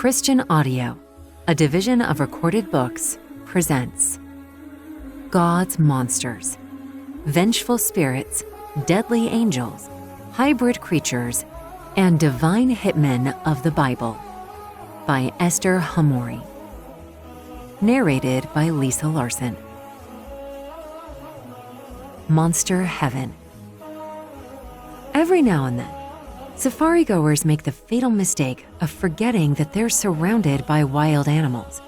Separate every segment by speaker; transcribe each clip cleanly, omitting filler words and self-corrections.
Speaker 1: Christian Audio, a division of Recorded Books, presents God's Monsters, Vengeful Spirits, Deadly Angels, Hybrid Creatures, and Divine Hitmen of the Bible by Esther Hamori. Narrated by Lisa Larson. Monster Heaven. Every now and then, safari goers make the fatal mistake of forgetting that they're surrounded by wild animals,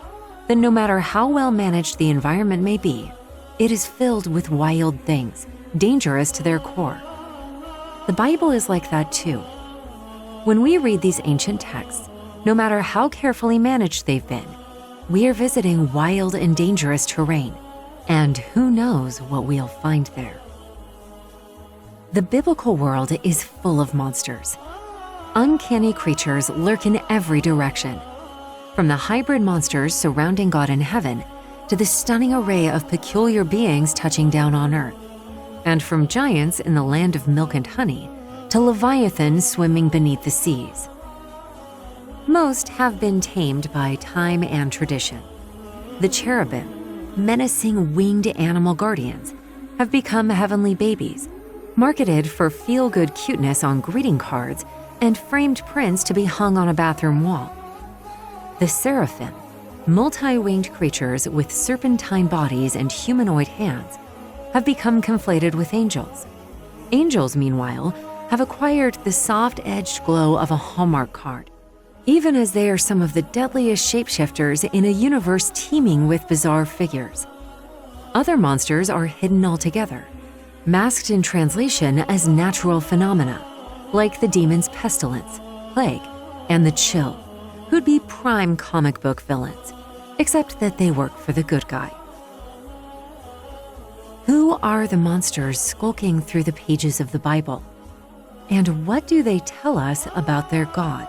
Speaker 1: that no matter how well managed the environment may be, it is filled with wild things, dangerous to their core. The Bible is like that too. When we read these ancient texts, no matter how carefully managed they've been, we are visiting wild and dangerous terrain, and who knows what we'll find there. The biblical world is full of monsters. Uncanny creatures lurk in every direction, from the hybrid monsters surrounding God in heaven to the stunning array of peculiar beings touching down on earth, and from giants in the land of milk and honey to Leviathan swimming beneath the seas. Most have been tamed by time and tradition. The cherubim, menacing winged animal guardians, have become heavenly babies, marketed for feel-good cuteness on greeting cards and framed prints to be hung on a bathroom wall. The seraphim, multi-winged creatures with serpentine bodies and humanoid hands, have become conflated with angels. Angels, meanwhile, have acquired the soft-edged glow of a Hallmark card, even as they are some of the deadliest shapeshifters in a universe teeming with bizarre figures. Other monsters are hidden altogether, masked in translation as natural phenomena, like the demon's pestilence, plague, and the chill, who'd be prime comic book villains, except that they work for the good guy. Who are the monsters skulking through the pages of the Bible? And what do they tell us about their God?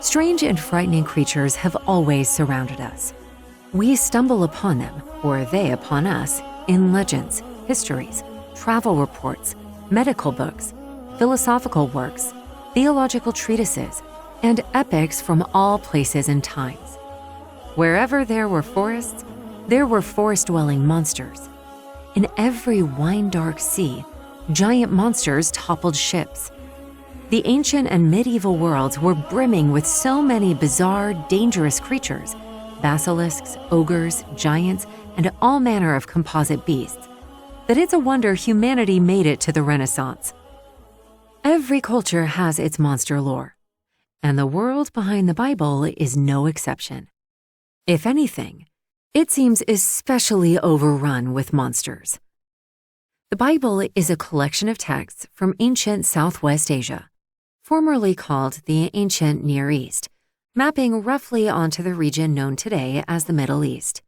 Speaker 1: Strange and frightening creatures have always surrounded us. We stumble upon them, or they upon us, in legends, histories, travel reports, medical books, philosophical works, theological treatises, and epics from all places and times. Wherever there were forests, there were forest-dwelling monsters. In every wine-dark sea, giant monsters toppled ships. The ancient and medieval worlds were brimming with so many bizarre, dangerous creatures, basilisks, ogres, giants, and all manner of composite beasts, that it's a wonder humanity made it to the Renaissance. Every culture has its monster lore, and the world behind the Bible is no exception. If anything, it seems especially overrun with monsters. The Bible is a collection of texts from ancient Southwest Asia, formerly called the ancient Near East, mapping roughly onto the region known today as the Middle East.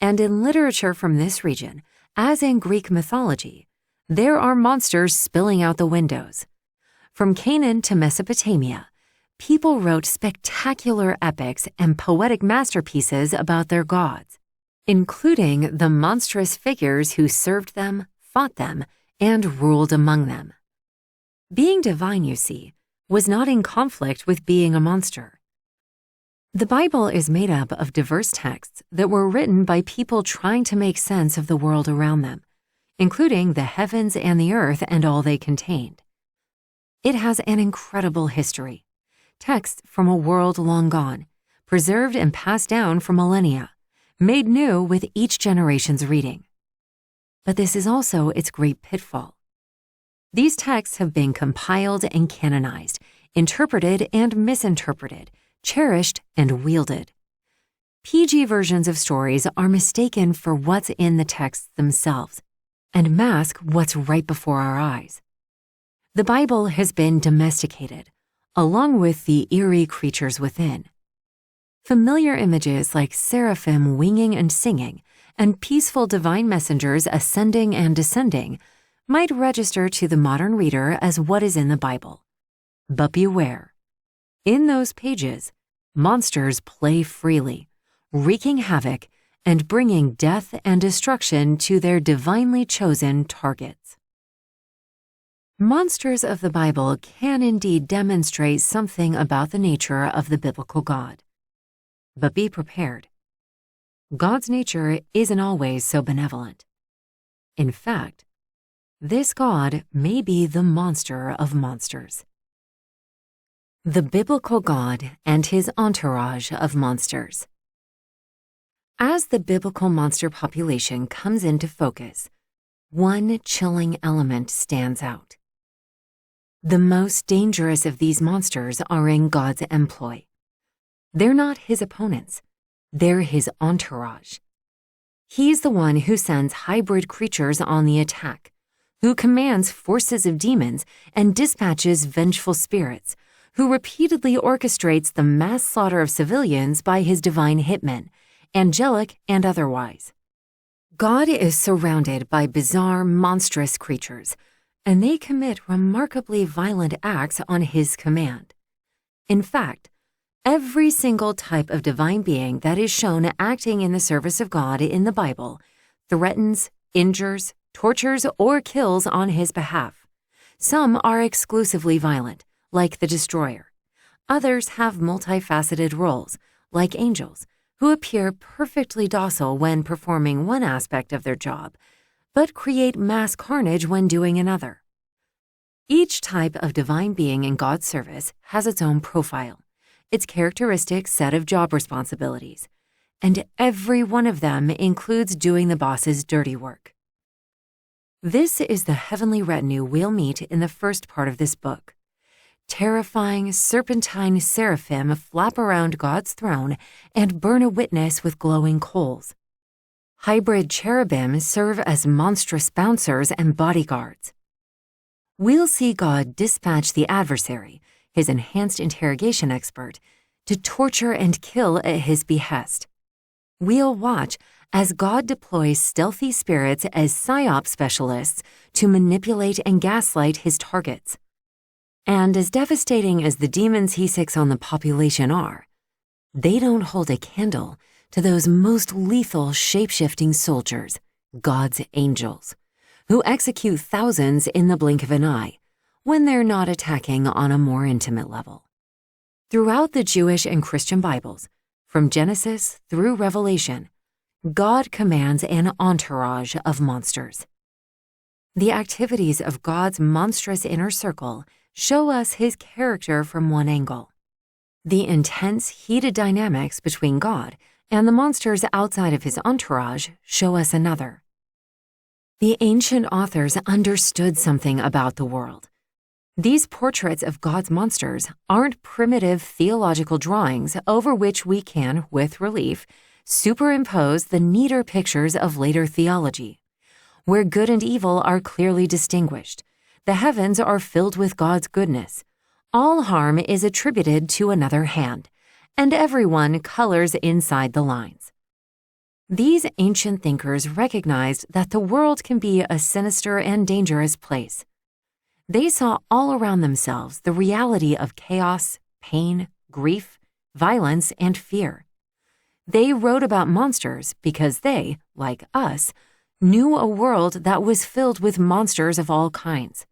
Speaker 1: And in literature from this region, as in Greek mythology, there are monsters spilling out the windows. From Canaan to Mesopotamia, people wrote spectacular epics and poetic masterpieces about their gods, including the monstrous figures who served them, fought them, and ruled among them. Being divine, you see, was not in conflict with being a monster. The Bible is made up of diverse texts that were written by people trying to make sense of the world around them, including the heavens and the earth and all they contained. It has an incredible history, texts from a world long gone, preserved and passed down for millennia, made new with each generation's reading. But this is also its great pitfall. These texts have been compiled and canonized, interpreted and misinterpreted, cherished and wielded. PG versions of stories are mistaken for what's in the texts themselves and mask what's right before our eyes. The Bible has been domesticated, along with the eerie creatures within. Familiar images like seraphim winging and singing, and peaceful divine messengers ascending and descending might register to the modern reader as what is in the Bible. But beware. In those pages, monsters play freely, wreaking havoc and bringing death and destruction to their divinely chosen targets. Monsters of the Bible can indeed demonstrate something about the nature of the biblical God. But be prepared. God's nature isn't always so benevolent. In fact, this God may be the monster of monsters. The biblical God and his entourage of monsters. As the biblical monster population comes into focus, one chilling element stands out. The most dangerous of these monsters are in God's employ. They're not his opponents, they're his entourage. He's the one who sends hybrid creatures on the attack, who commands forces of demons and dispatches vengeful spirits, who repeatedly orchestrates the mass slaughter of civilians by his divine hitmen, angelic and otherwise. God is surrounded by bizarre, monstrous creatures, and they commit remarkably violent acts on his command. In fact, every single type of divine being that is shown acting in the service of God in the Bible threatens, injures, tortures, or kills on his behalf. Some are exclusively violent, like the Destroyer. Others have multifaceted roles, like angels, who appear perfectly docile when performing one aspect of their job, but create mass carnage when doing another. Each type of divine being in God's service has its own profile, its characteristic set of job responsibilities, and every one of them includes doing the boss's dirty work. This is the heavenly retinue we'll meet in the first part of this book. Terrifying, serpentine seraphim flap around God's throne and burn a witness with glowing coals. Hybrid cherubim serve as monstrous bouncers and bodyguards. We'll see God dispatch the adversary, his enhanced interrogation expert, to torture and kill at his behest. We'll watch as God deploys stealthy spirits as psyop specialists to manipulate and gaslight his targets. And as devastating as the demons he sics on the population are, they don't hold a candle to those most lethal shape-shifting soldiers, God's angels, who execute thousands in the blink of an eye when they're not attacking on a more intimate level. Throughout the Jewish and Christian Bibles, from Genesis through Revelation, God commands an entourage of monsters. The activities of God's monstrous inner circle show us his character from one angle. The intense, heated dynamics between God and the monsters outside of his entourage show us another. The ancient authors understood something about the world. These portraits of God's monsters aren't primitive theological drawings over which we can, with relief, superimpose the neater pictures of later theology, where good and evil are clearly distinguished. The heavens are filled with God's goodness. All harm is attributed to another hand, and everyone colors inside the lines. These ancient thinkers recognized that the world can be a sinister and dangerous place. They saw all around themselves the reality of chaos, pain, grief, violence, and fear. They wrote about monsters because they, like us, knew a world that was filled with monsters of all kinds.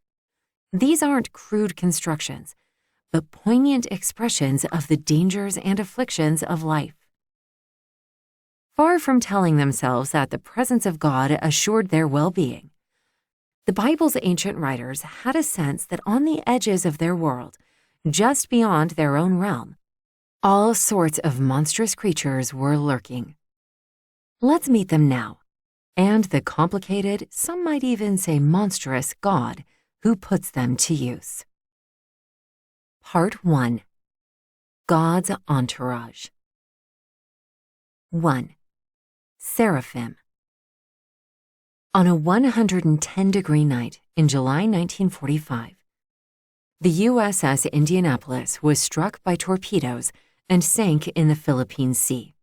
Speaker 1: These aren't crude constructions, but poignant expressions of the dangers and afflictions of life. Far from telling themselves that the presence of God assured their well-being, the Bible's ancient writers had a sense that on the edges of their world, just beyond their own realm, all sorts of monstrous creatures were lurking. Let's meet them now, and the complicated, some might even say monstrous, God who puts them to use. Part 1. God's Entourage. 1. Seraphim. On a 110-degree night in July 1945, the USS Indianapolis was struck by torpedoes and sank in the Philippine Sea.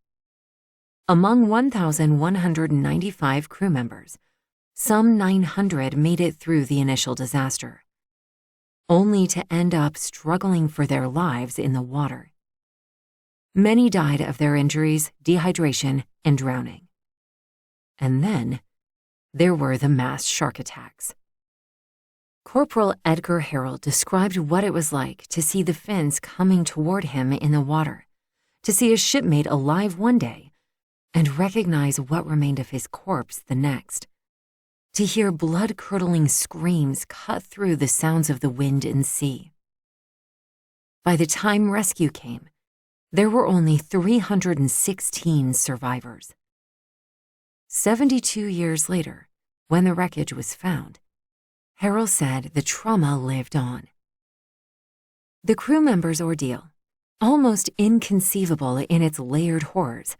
Speaker 1: Among 1,195 crew members, some 900 made it through the initial disaster, only to end up struggling for their lives in the water. Many died of their injuries, dehydration, and drowning. And then there were the mass shark attacks. Corporal Edgar Harrell described what it was like to see the fins coming toward him in the water, to see a shipmate alive one day and recognize what remained of his corpse the next, to hear blood-curdling screams cut through the sounds of the wind and sea. By the time rescue came, there were only 316 survivors. 72 years later, when the wreckage was found, Harrell said the trauma lived on. The crew members' ordeal, almost inconceivable in its layered horrors,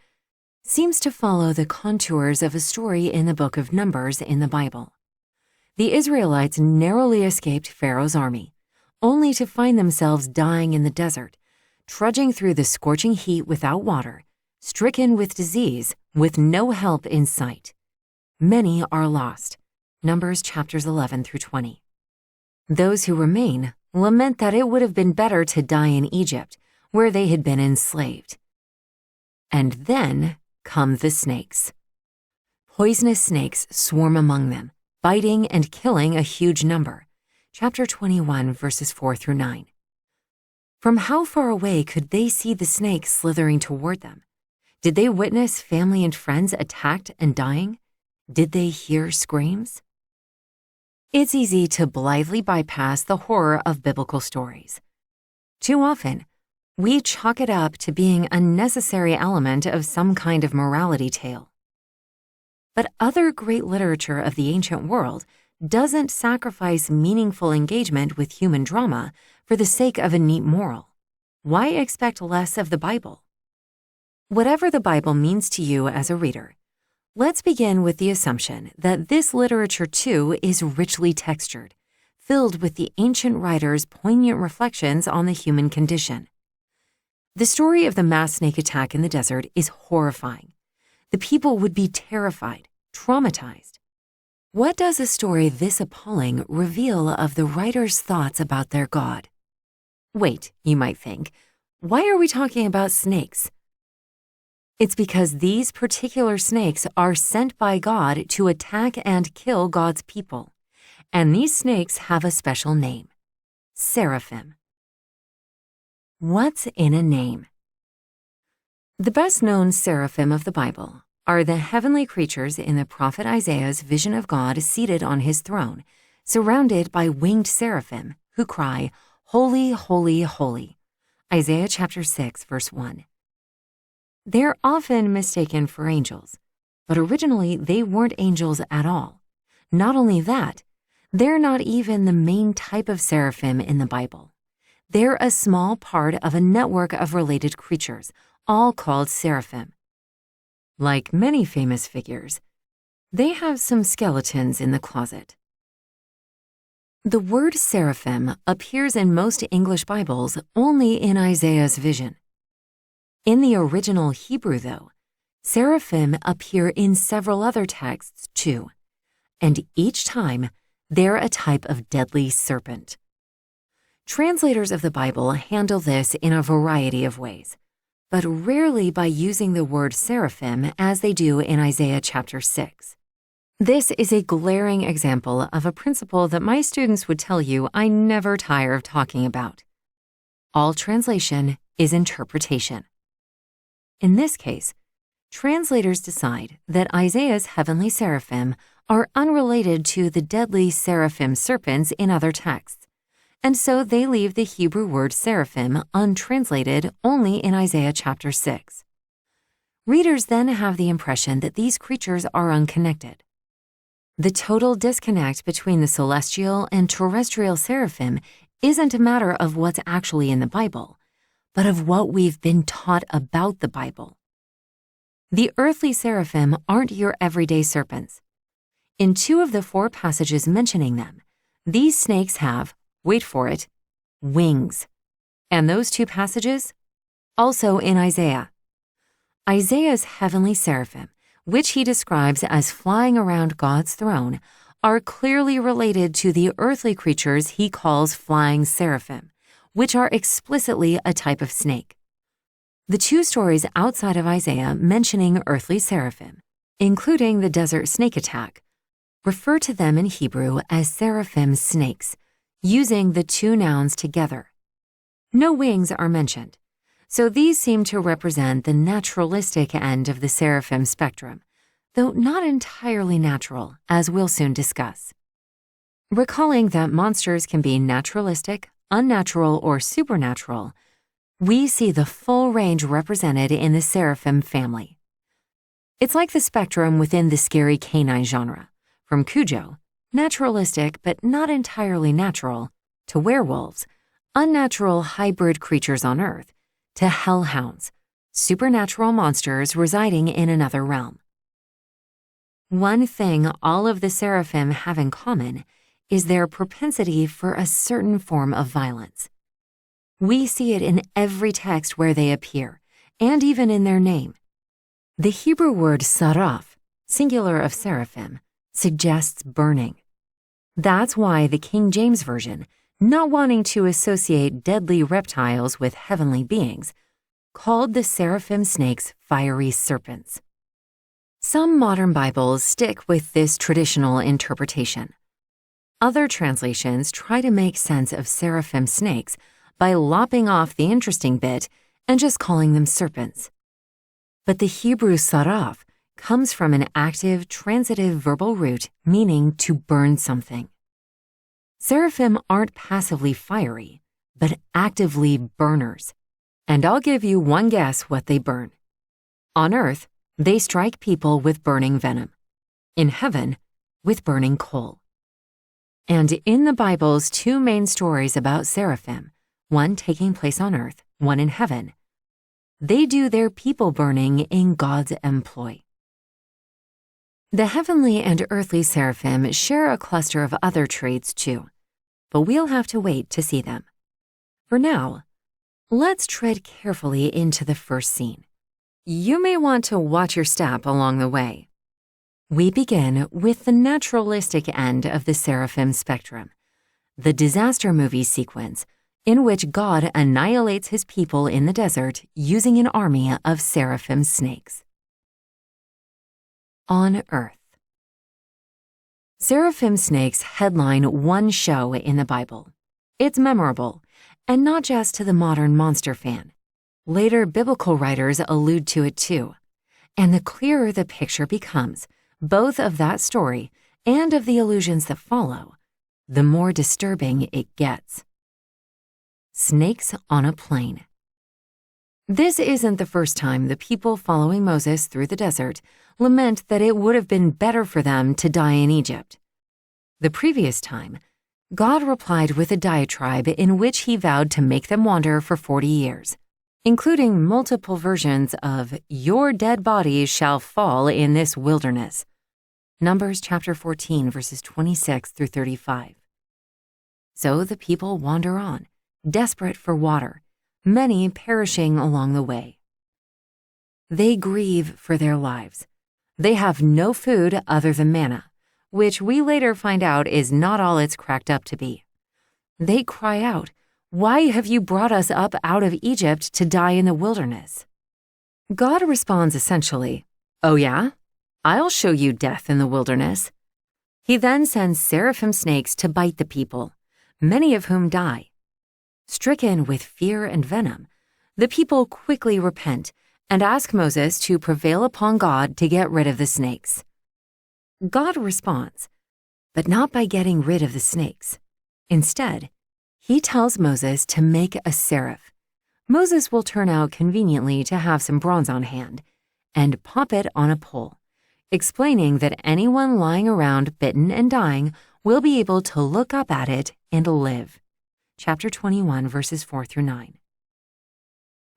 Speaker 1: seems to follow the contours of a story in the book of Numbers in the Bible. The Israelites narrowly escaped Pharaoh's army, only to find themselves dying in the desert, trudging through the scorching heat without water, stricken with disease, with no help in sight. Many are lost. Numbers chapters 11 through 20. Those who remain lament that it would have been better to die in Egypt, where they had been enslaved. And then come the snakes. Poisonous snakes swarm among them, biting and killing a huge number. Chapter 21, verses 4 through 9. From how far away could they see the snakes slithering toward them? Did they witness family and friends attacked and dying? Did they hear screams? It's easy to blithely bypass the horror of biblical stories. Too often, we chalk it up to being a necessary element of some kind of morality tale. But other great literature of the ancient world doesn't sacrifice meaningful engagement with human drama for the sake of a neat moral. Why expect less of the Bible? Whatever the Bible means to you as a reader, let's begin with the assumption that this literature too is richly textured, filled with the ancient writers' poignant reflections on the human condition. The story of the mass snake attack in the desert is horrifying. The people would be terrified, traumatized. What does a story this appalling reveal of the writer's thoughts about their God? Wait, you might think, why are we talking about snakes? It's because these particular snakes are sent by God to attack and kill God's people. And these snakes have a special name: seraphim. What's in a name? The best-known seraphim of the Bible are the heavenly creatures in the prophet Isaiah's vision of God seated on his throne, surrounded by winged seraphim who cry, "Holy, holy, holy." Isaiah chapter 6, verse 1. They're often mistaken for angels, but originally they weren't angels at all. Not only that, they're not even the main type of seraphim in the Bible. They're a small part of a network of related creatures, all called seraphim. Like many famous figures, they have some skeletons in the closet. The word seraphim appears in most English Bibles only in Isaiah's vision. In the original Hebrew, though, seraphim appear in several other texts too, and each time they're a type of deadly serpent. Translators of the Bible handle this in a variety of ways, but rarely by using the word seraphim as they do in Isaiah chapter 6. This is a glaring example of a principle that my students would tell you I never tire of talking about. All translation is interpretation. In this case, translators decide that Isaiah's heavenly seraphim are unrelated to the deadly seraphim serpents in other texts, and so they leave the Hebrew word seraphim untranslated only in Isaiah chapter 6. Readers then have the impression that these creatures are unconnected. The total disconnect between the celestial and terrestrial seraphim isn't a matter of what's actually in the Bible, but of what we've been taught about the Bible. The earthly seraphim aren't your everyday serpents. In 2 of the 4 passages mentioning them, these snakes have, wait for it, wings. And those 2 passages? Also in Isaiah. Isaiah's heavenly seraphim, which he describes as flying around God's throne, are clearly related to the earthly creatures he calls flying seraphim, which are explicitly a type of snake. The 2 stories outside of Isaiah mentioning earthly seraphim, including the desert snake attack, refer to them in Hebrew as seraphim snakes, using the two nouns together. No wings are mentioned, so these seem to represent the naturalistic end of the seraphim spectrum, though not entirely natural, as we'll soon discuss. Recalling that monsters can be naturalistic, unnatural, or supernatural, we see the full range represented in the seraphim family. It's like the spectrum within the scary canine genre, from Cujo, naturalistic but not entirely natural, to werewolves, unnatural hybrid creatures on Earth, to hellhounds, supernatural monsters residing in another realm. One thing all of the seraphim have in common is their propensity for a certain form of violence. We see it in every text where they appear, and even in their name. The Hebrew word saraph, singular of seraphim, suggests burning. That's why the King James Version, not wanting to associate deadly reptiles with heavenly beings, called the seraphim snakes fiery serpents. Some modern Bibles stick with this traditional interpretation. Other translations try to make sense of seraphim snakes by lopping off the interesting bit and just calling them serpents. But the Hebrew saraph comes from an active, transitive verbal root meaning to burn something. Seraphim aren't passively fiery, but actively burners. And I'll give you one guess what they burn. On Earth, they strike people with burning venom. In heaven, with burning coal. And in the Bible's two main stories about seraphim, one taking place on Earth, one in heaven, they do their people burning in God's employ. The heavenly and earthly seraphim share a cluster of other traits too, but we'll have to wait to see them. For now, let's tread carefully into the first scene. You may want to watch your step along the way. We begin with the naturalistic end of the seraphim spectrum, the disaster movie sequence in which God annihilates his people in the desert using an army of seraphim snakes. On Earth. Seraphim snakes headline one show in the Bible. It's memorable, and not just to the modern monster fan. Later biblical writers allude to it too, and the clearer the picture becomes, both of that story and of the allusions that follow, the more disturbing it gets. Snakes on a plane. This isn't the first time the people following Moses through the desert lament that it would have been better for them to die in Egypt. The previous time, God replied with a diatribe in which he vowed to make them wander for 40 years, including multiple versions of "Your dead bodies shall fall in this wilderness." Numbers chapter 14, verses 26 through 35. So the people wander on, desperate for water, many perishing along the way. They grieve for their lives. They have no food other than manna, which we later find out is not all it's cracked up to be. They cry out, "Why have you brought us up out of Egypt to die in the wilderness?" God responds essentially, "Oh yeah? I'll show you death in the wilderness." He then sends seraphim snakes to bite the people, many of whom die. Stricken with fear and venom, the people quickly repent and ask Moses to prevail upon God to get rid of the snakes. God responds, but not by getting rid of the snakes. Instead, he tells Moses to make a seraph. Moses will turn out conveniently to have some bronze on hand and pop it on a pole, explaining that anyone lying around bitten and dying will be able to look up at it and live. Chapter 21, verses 4 through 9.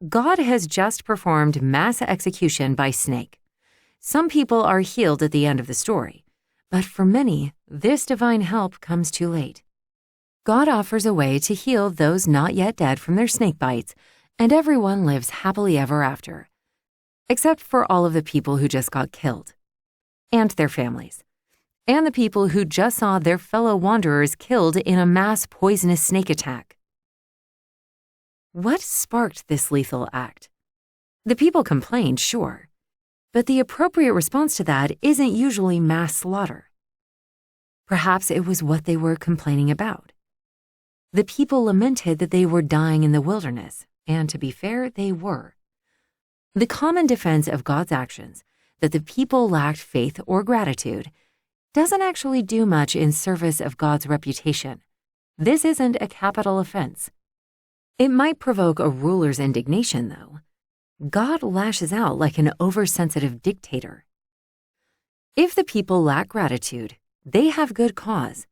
Speaker 1: God has just performed mass execution by snake. Some people are healed at the end of the story, but for many, this divine help comes too late. God offers a way to heal those not yet dead from their snake bites, and everyone lives happily ever after, except for all of the people who just got killed, and their families, and the people who just saw their fellow wanderers killed in a mass poisonous snake attack. What sparked this lethal act? The people complained, sure, but the appropriate response to that isn't usually mass slaughter. Perhaps it was what they were complaining about. The people lamented that they were dying in the wilderness, and to be fair, they were. The common defense of God's actions, that the people lacked faith or gratitude, doesn't actually do much in service of God's reputation. This isn't a capital offense. It might provoke a ruler's indignation, though. God lashes out like an oversensitive dictator. If the people lack gratitude, they have good cause.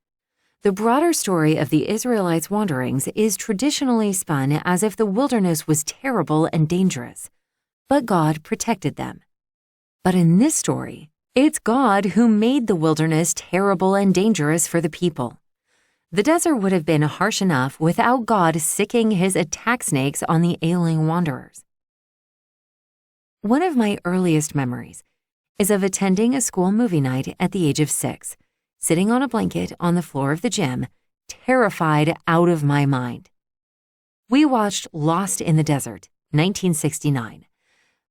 Speaker 1: The broader story of the Israelites' wanderings is traditionally spun as if the wilderness was terrible and dangerous, but God protected them. But in this story, it's God who made the wilderness terrible and dangerous for the people. The desert would have been harsh enough without God sicking his attack snakes on the ailing wanderers. One of my earliest memories is of attending a school movie night at the age of 6, sitting on a blanket on the floor of the gym, terrified out of my mind. We watched Lost in the Desert, 1969,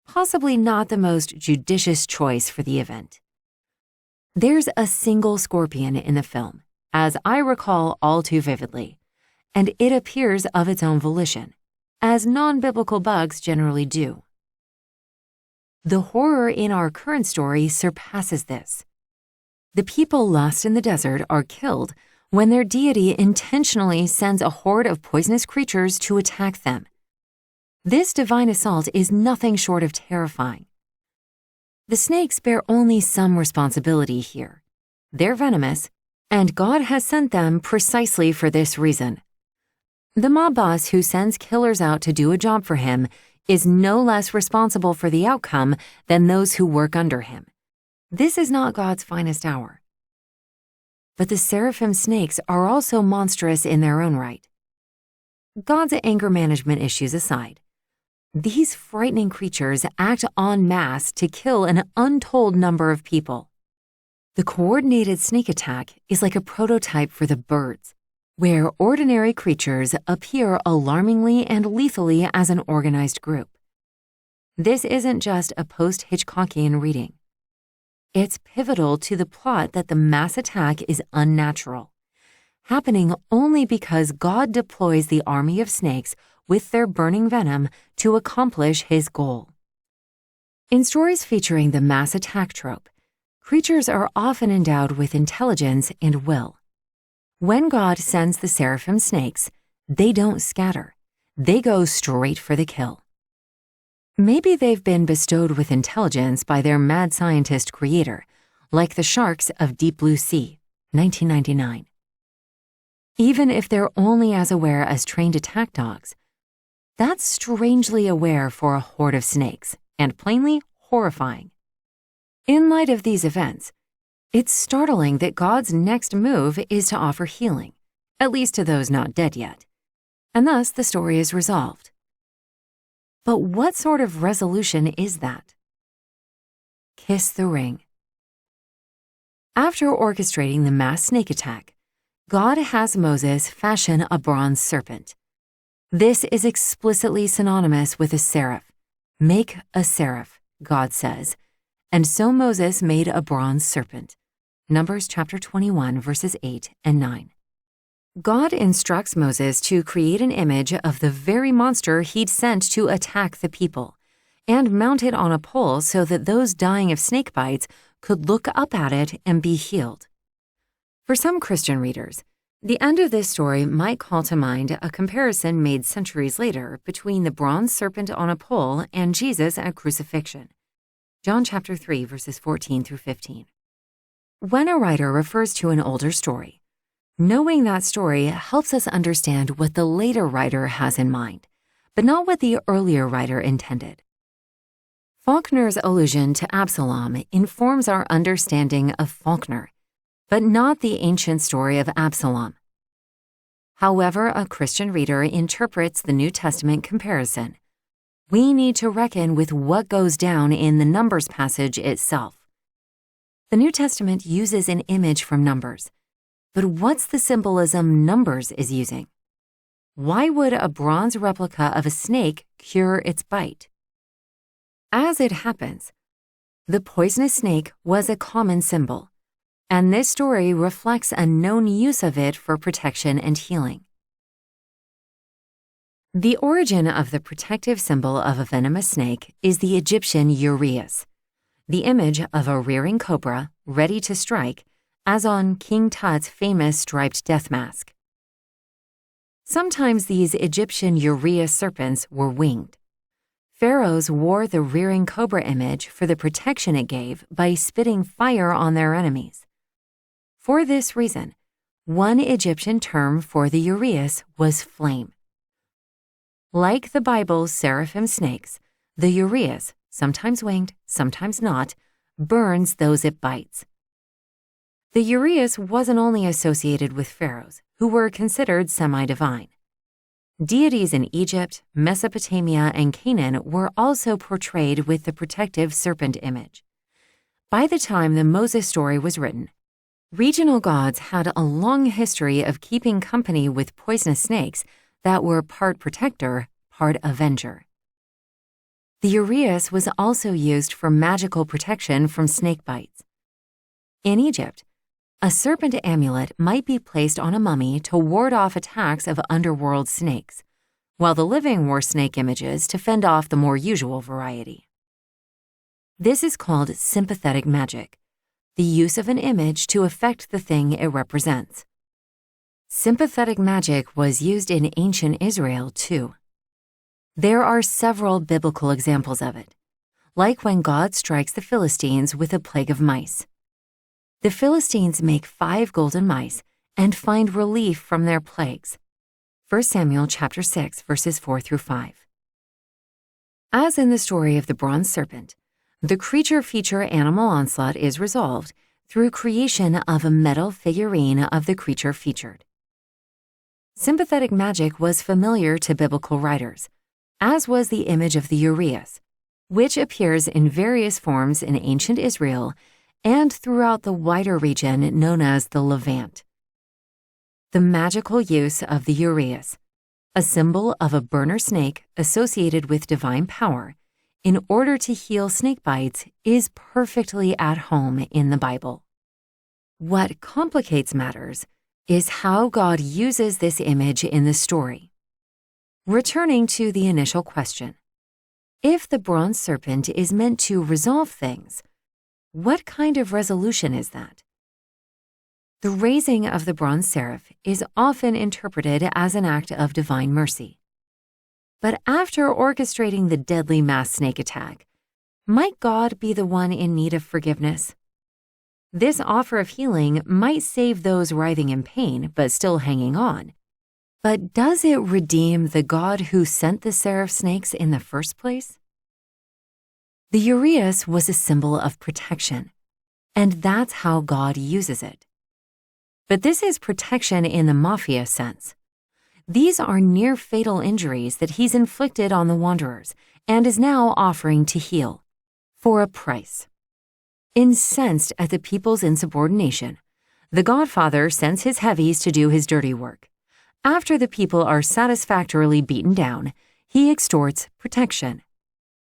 Speaker 1: possibly not the most judicious choice for the event. There's a single scorpion in the film, as I recall all too vividly, and it appears of its own volition, as non-biblical bugs generally do. The horror in our current story surpasses this. The people lost in the desert are killed when their deity intentionally sends a horde of poisonous creatures to attack them. This divine assault is nothing short of terrifying. The snakes bear only some responsibility here. They're venomous, and God has sent them precisely for this reason. The mob boss who sends killers out to do a job for him is no less responsible for the outcome than those who work under him. This is not God's finest hour. But the seraphim snakes are also monstrous in their own right. God's anger management issues aside, these frightening creatures act en masse to kill an untold number of people. The coordinated snake attack is like a prototype for the birds, where ordinary creatures appear alarmingly and lethally as an organized group. This isn't just a post-Hitchcockian reading. It's pivotal to the plot that the mass attack is unnatural, happening only because God deploys the army of snakes with their burning venom to accomplish his goal. In stories featuring the mass attack trope, creatures are often endowed with intelligence and will. When God sends the seraphim snakes, they don't scatter. They go straight for the kill. Maybe they've been bestowed with intelligence by their mad scientist creator, like the sharks of Deep Blue Sea, 1999. Even if they're only as aware as trained attack dogs, that's strangely aware for a horde of snakes, and plainly horrifying. In light of these events, it's startling that God's next move is to offer healing, at least to those not dead yet, and thus the story is resolved. But what sort of resolution is that? Kiss the ring. After orchestrating the mass snake attack, God has Moses fashion a bronze serpent. This is explicitly synonymous with a seraph. Make a seraph, God says, and so Moses made a bronze serpent. Numbers chapter 21, verses 8 and 9. God instructs Moses to create an image of the very monster he'd sent to attack the people, and mount it on a pole so that those dying of snake bites could look up at it and be healed. For some Christian readers, the end of this story might call to mind a comparison made centuries later between the bronze serpent on a pole and Jesus at crucifixion. John chapter 3, verses 14 through 15. When a writer refers to an older story, knowing that story helps us understand what the later writer has in mind, but not what the earlier writer intended. Faulkner's allusion to Absalom informs our understanding of Faulkner, but not the ancient story of Absalom. However a Christian reader interprets the New Testament comparison, we need to reckon with what goes down in the Numbers passage itself. The New Testament uses an image from Numbers, but what's the symbolism Numbers is using? Why would a bronze replica of a snake cure its bite? As it happens, the poisonous snake was a common symbol, and this story reflects a known use of it for protection and healing. The origin of the protective symbol of a venomous snake is the Egyptian uraeus, the image of a rearing cobra ready to strike, as on King Tut's famous striped death mask. Sometimes these Egyptian uraeus serpents were winged. Pharaohs wore the rearing cobra image for the protection it gave by spitting fire on their enemies. For this reason, one Egyptian term for the uraeus was flame. Like the Bible's seraphim snakes, the uraeus, sometimes winged, sometimes not, burns those it bites. The uraeus wasn't only associated with pharaohs, who were considered semi-divine. Deities in Egypt, Mesopotamia, and Canaan were also portrayed with the protective serpent image. By the time the Moses story was written, regional gods had a long history of keeping company with poisonous snakes that were part protector, part avenger. The uraeus was also used for magical protection from snake bites. In Egypt, a serpent amulet might be placed on a mummy to ward off attacks of underworld snakes, while the living wore snake images to fend off the more usual variety. This is called sympathetic magic, the use of an image to affect the thing it represents. Sympathetic magic was used in ancient Israel, too. There are several biblical examples of it, like when God strikes the Philistines with a plague of mice. The Philistines make 5 golden mice and find relief from their plagues. 1 Samuel chapter 6, verses 4 through 5. As in the story of the bronze serpent, the creature feature animal onslaught is resolved through creation of a metal figurine of the creature featured. Sympathetic magic was familiar to biblical writers, as was the image of the uraeus, which appears in various forms in ancient Israel and throughout the wider region known as the Levant. The magical use of the uraeus, a symbol of a burner snake associated with divine power, in order to heal snake bites, is perfectly at home in the Bible. What complicates matters is how God uses this image in the story. Returning to the initial question, if the bronze serpent is meant to resolve things, what kind of resolution is that? The raising of the bronze seraph is often interpreted as an act of divine mercy. But after orchestrating the deadly mass snake attack, might God be the one in need of forgiveness? This offer of healing might save those writhing in pain but still hanging on. But does it redeem the God who sent the seraph snakes in the first place? The uraeus was a symbol of protection, and that's how God uses it. But this is protection in the mafia sense. These are near-fatal injuries that he's inflicted on the wanderers and is now offering to heal, for a price. Incensed at the people's insubordination, the Godfather sends his heavies to do his dirty work. After the people are satisfactorily beaten down, he extorts protection.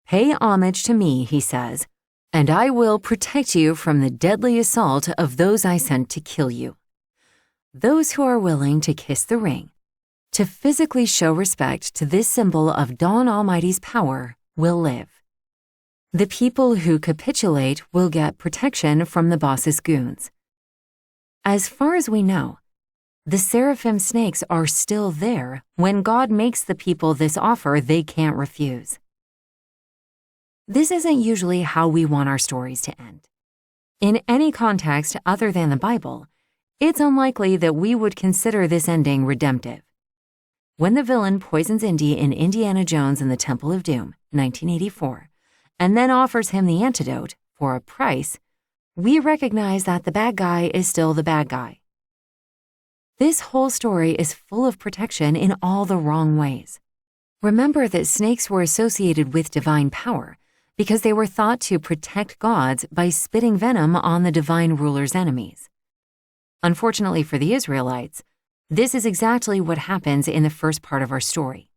Speaker 1: "Pay homage to me," he says, "and I will protect you from the deadly assault of those I sent to kill you." Those who are willing to kiss the ring, to physically show respect to this symbol of Dawn Almighty's power, will live. The people who capitulate will get protection from the boss's goons. As far as we know, the seraphim snakes are still there when God makes the people this offer they can't refuse. This isn't usually how we want our stories to end. In any context other than the Bible, it's unlikely that we would consider this ending redemptive. When the villain poisons Indy in Indiana Jones and the Temple of Doom, 1984, and then offers him the antidote for a price, we recognize that the bad guy is still the bad guy. This whole story is full of protection in all the wrong ways. Remember that snakes were associated with divine power because they were thought to protect gods by spitting venom on the divine ruler's enemies. Unfortunately for the Israelites, this is exactly what happens in the first part of our story.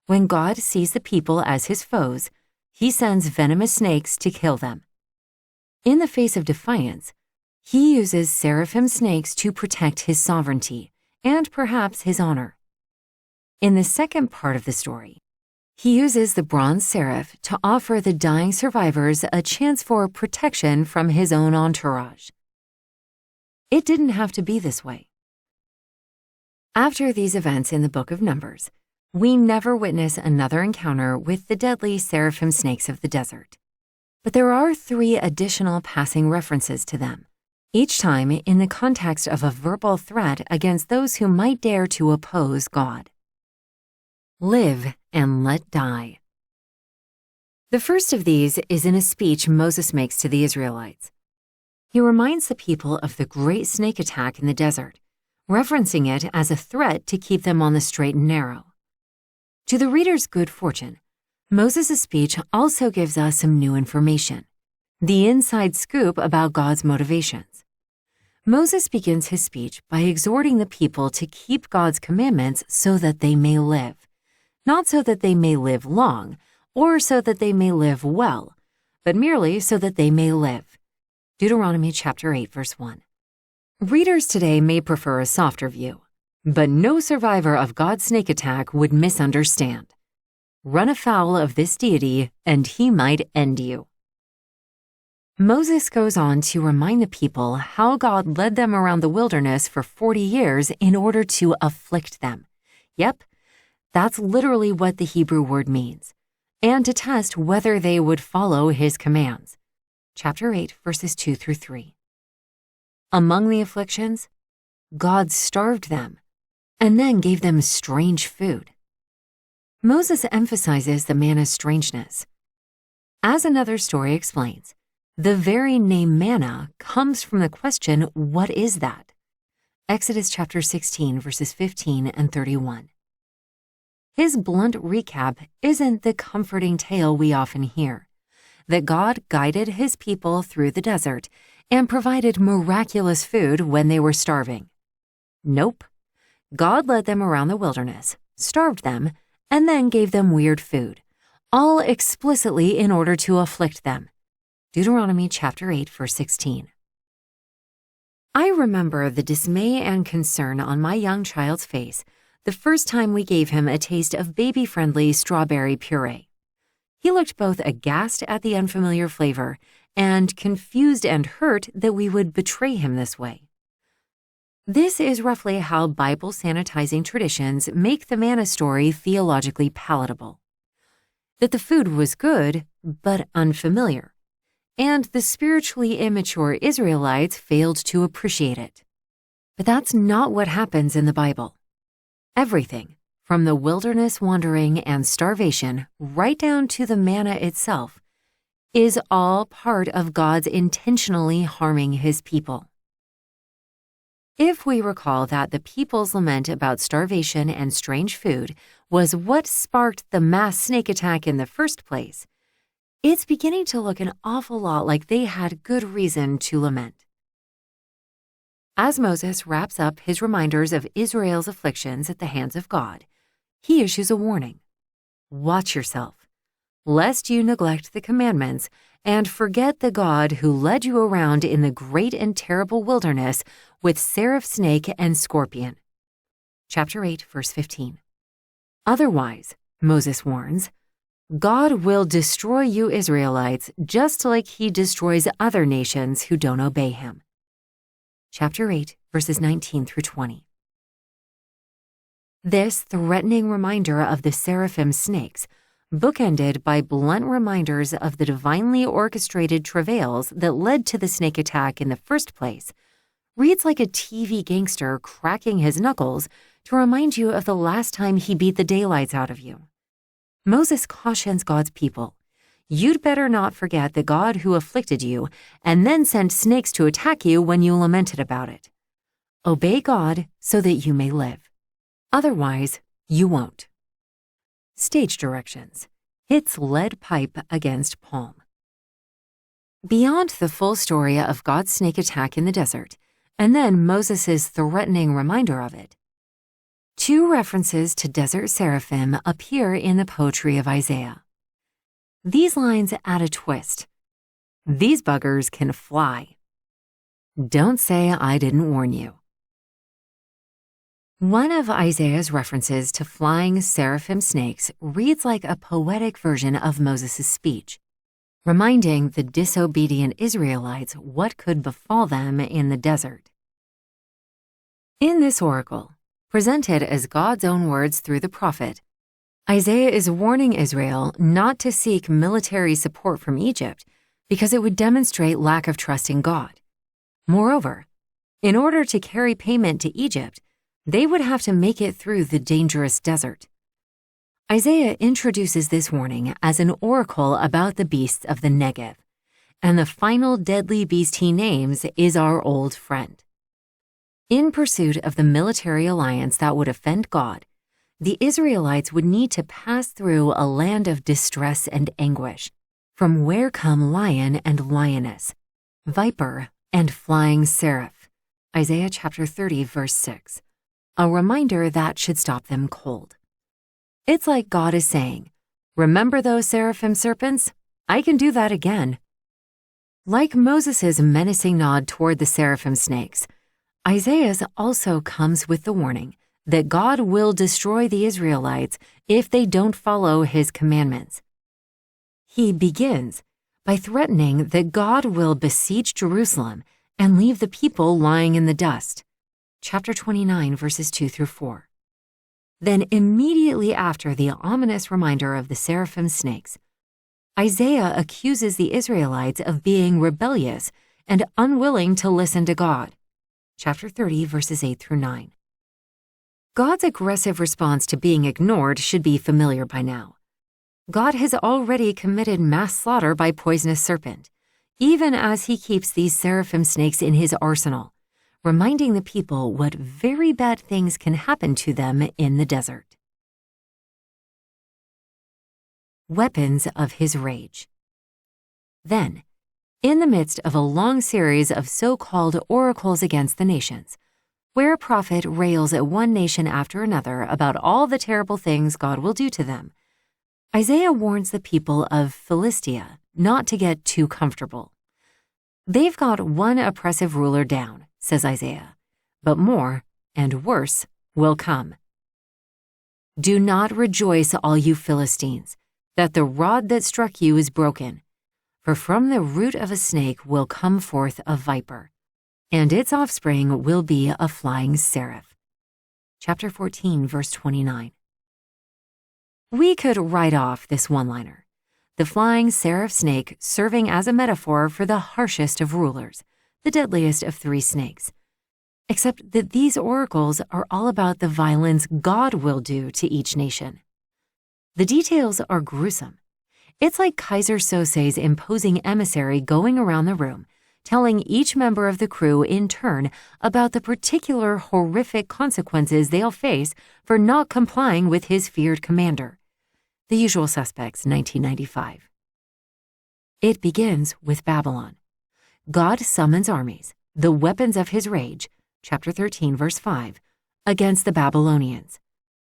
Speaker 1: When God sees the people as his foes, he sends venomous snakes to kill them. In the face of defiance, He uses seraphim snakes to protect his sovereignty and perhaps his honor. In the second part of the story, he uses the bronze seraph to offer the dying survivors a chance for protection from his own entourage. It didn't have to be this way. After these events in the Book of Numbers, we never witness another encounter with the deadly seraphim snakes of the desert. But there are 3 additional passing references to them, each time in the context of a verbal threat against those who might dare to oppose God. Live and let die. The first of these is in a speech Moses makes to the Israelites. He reminds the people of the great snake attack in the desert, referencing it as a threat to keep them on the straight and narrow. To the reader's good fortune, Moses' speech also gives us some new information, the inside scoop about God's motivations. Moses begins his speech by exhorting the people to keep God's commandments so that they may live, not so that they may live long or so that they may live well, but merely so that they may live. Deuteronomy chapter 8, verse 1. Readers today may prefer a softer view, but no survivor of God's snake attack would misunderstand. Run afoul of this deity, and he might end you. Moses goes on to remind the people how God led them around the wilderness for 40 years in order to afflict them. Yep, that's literally what the Hebrew word means, and to test whether they would follow his commands. Chapter 8, verses 2 through 3. Among the afflictions, God starved them and then gave them strange food. Moses emphasizes the manna's strangeness. As another story explains, the very name manna comes from the question, what is that? Exodus chapter 16, verses 15 and 31. His blunt recap isn't the comforting tale we often hear, that God guided his people through the desert and provided miraculous food when they were starving. Nope. God led them around the wilderness, starved them, and then gave them weird food, all explicitly in order to afflict them. Deuteronomy chapter 8, verse 16. I remember the dismay and concern on my young child's face the first time we gave him a taste of baby-friendly strawberry puree. He looked both aghast at the unfamiliar flavor and confused and hurt that we would betray him this way. This is roughly how Bible sanitizing traditions make the manna story theologically palatable. That the food was good, but unfamiliar, and the spiritually immature Israelites failed to appreciate it. But that's not what happens in the Bible. Everything, from the wilderness wandering and starvation right down to the manna itself, is all part of God's intentionally harming his people. If we recall that the people's lament about starvation and strange food was what sparked the mass snake attack in the first place, it's beginning to look an awful lot like they had good reason to lament. As Moses wraps up his reminders of Israel's afflictions at the hands of God, he issues a warning. Watch yourself, lest you neglect the commandments and forget the God who led you around in the great and terrible wilderness with seraph snake and scorpion. Chapter 8, verse 15. Otherwise, Moses warns, God will destroy you Israelites just like he destroys other nations who don't obey him. Chapter 8, verses 19 through 20. This threatening reminder of the seraphim snakes, bookended by blunt reminders of the divinely orchestrated travails that led to the snake attack in the first place, reads like a TV gangster cracking his knuckles to remind you of the last time he beat the daylights out of you. Moses cautions God's people, you'd better not forget the God who afflicted you and then sent snakes to attack you when you lamented about it. Obey God so that you may live. Otherwise, you won't. Stage directions. Hits lead pipe against palm. Beyond the full story of God's snake attack in the desert, and then Moses' threatening reminder of it, 2 references to desert seraphim appear in the poetry of Isaiah. These lines add a twist. These buggers can fly. Don't say I didn't warn you. One of Isaiah's references to flying seraphim snakes reads like a poetic version of Moses' speech, reminding the disobedient Israelites what could befall them in the desert. In this oracle, presented as God's own words through the prophet, Isaiah is warning Israel not to seek military support from Egypt because it would demonstrate lack of trust in God. Moreover, in order to carry payment to Egypt, they would have to make it through the dangerous desert. Isaiah introduces this warning as an oracle about the beasts of the Negev, and the final deadly beast he names is our old friend. In pursuit of the military alliance that would offend God, the Israelites would need to pass through a land of distress and anguish, from where come lion and lioness, viper and flying seraph, Isaiah chapter 30, verse 6, a reminder that should stop them cold. It's like God is saying, remember those seraphim serpents? I can do that again. Like Moses' menacing nod toward the seraphim snakes, Isaiah's also comes with the warning that God will destroy the Israelites if they don't follow his commandments. He begins by threatening that God will besiege Jerusalem and leave the people lying in the dust. Chapter 29, verses 2 through 4. Then immediately after the ominous reminder of the seraphim snakes, Isaiah accuses the Israelites of being rebellious and unwilling to listen to God. Chapter 30, verses 8 through 9. God's aggressive response to being ignored should be familiar by now. God has already committed mass slaughter by poisonous serpent, even as he keeps these seraphim snakes in his arsenal, reminding the people what very bad things can happen to them in the desert. Weapons of his rage. Then, in the midst of a long series of so-called oracles against the nations, where a prophet rails at one nation after another about all the terrible things God will do to them, Isaiah warns the people of Philistia not to get too comfortable. They've got one oppressive ruler down, says Isaiah, but more and worse will come. Do not rejoice, all you Philistines, that the rod that struck you is broken, for from the root of a snake will come forth a viper, and its offspring will be a flying seraph. Chapter 14, verse 29. We could write off this one-liner, the flying seraph snake serving as a metaphor for the harshest of rulers, the deadliest of three snakes, except that these oracles are all about the violence God will do to each nation. The details are gruesome. It's like Kaiser Sose's imposing emissary going around the room, telling each member of the crew in turn about the particular horrific consequences they'll face for not complying with his feared commander. The Usual Suspects, 1995. It begins with Babylon. God summons armies, the weapons of his rage, chapter 13, verse 5, against the Babylonians.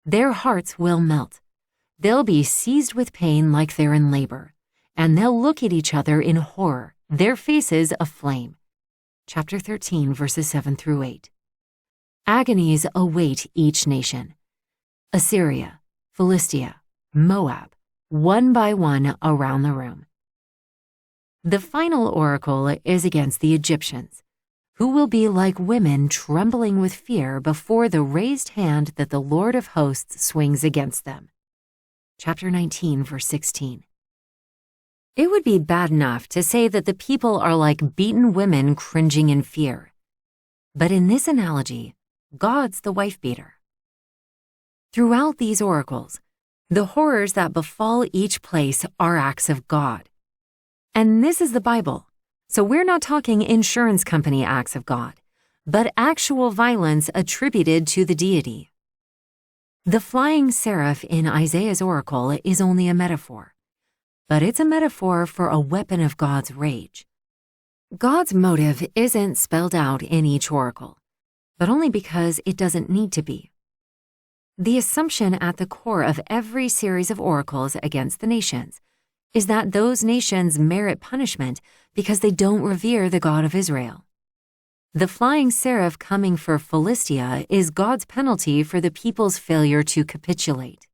Speaker 1: Their hearts will melt. They'll be seized with pain like they're in labor, and they'll look at each other in horror, their faces aflame. Chapter 13, verses 7 through 8. Agonies await each nation. Assyria, Philistia, Moab, one by one around the room. The final oracle is against the Egyptians, who will be like women trembling with fear before the raised hand that the Lord of hosts swings against them. Chapter 19, verse 16. It would be bad enough to say that the people are like beaten women cringing in fear. But in this analogy, God's the wife-beater. Throughout these oracles, the horrors that befall each place are acts of God. And this is the Bible, so we're not talking insurance company acts of God, but actual violence attributed to the deity. The flying seraph in Isaiah's oracle is only a metaphor, but it's a metaphor for a weapon of God's rage. God's motive isn't spelled out in each oracle, but only because it doesn't need to be. The assumption at the core of every series of oracles against the nations is that those nations merit punishment because they don't revere the God of Israel. The flying seraph coming for Philistia is God's penalty for the people's failure to capitulate.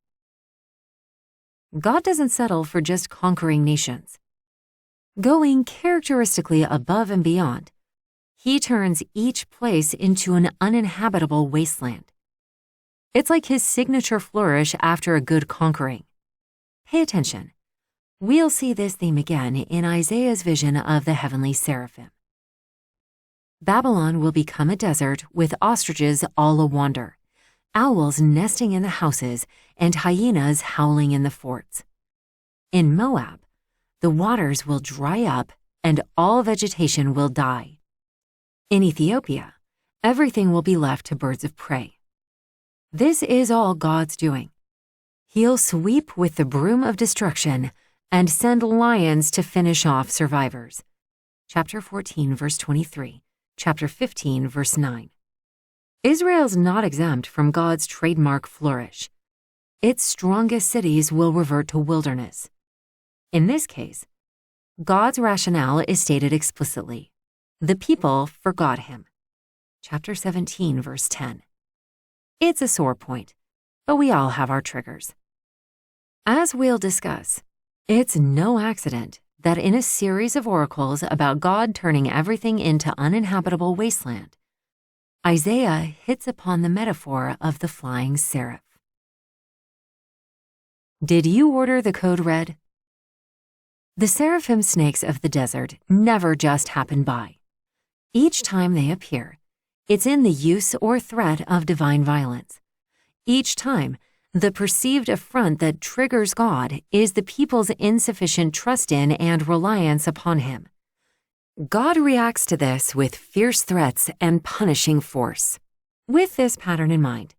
Speaker 1: God doesn't settle for just conquering nations. Going characteristically above and beyond, He turns each place into an uninhabitable wasteland. It's like His signature flourish after a good conquering. Pay attention. We'll see this theme again in Isaiah's vision of the heavenly seraphim. Babylon will become a desert with ostriches all a-wander, owls nesting in the houses, and hyenas howling in the forts. In Moab, the waters will dry up and all vegetation will die. In Ethiopia, everything will be left to birds of prey. This is all God's doing. He'll sweep with the broom of destruction and send lions to finish off survivors. Chapter 14, verse 23. Chapter 15, verse 9. Israel's not exempt from God's trademark flourish. Its strongest cities will revert to wilderness. In this case, God's rationale is stated explicitly. The people forgot Him. Chapter 17, verse 10. It's a sore point, but we all have our triggers. As we'll discuss, it's no accident that in a series of oracles about God turning everything into uninhabitable wasteland, Isaiah hits upon the metaphor of the flying seraph. Did you order the code red? The seraphim snakes of the desert never just happen by. Each time they appear, it's in the use or threat of divine violence. Each time, the perceived affront that triggers God is the people's insufficient trust in and reliance upon Him. God reacts to this with fierce threats and punishing force. With this pattern in mind,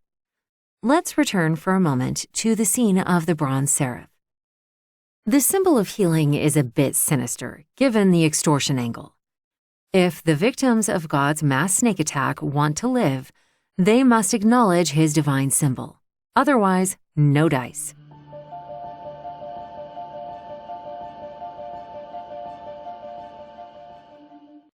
Speaker 1: let's return for a moment to the scene of the bronze seraph. The symbol of healing is a bit sinister, given the extortion angle. If the victims of God's mass snake attack want to live, they must acknowledge His divine symbol. Otherwise, no dice.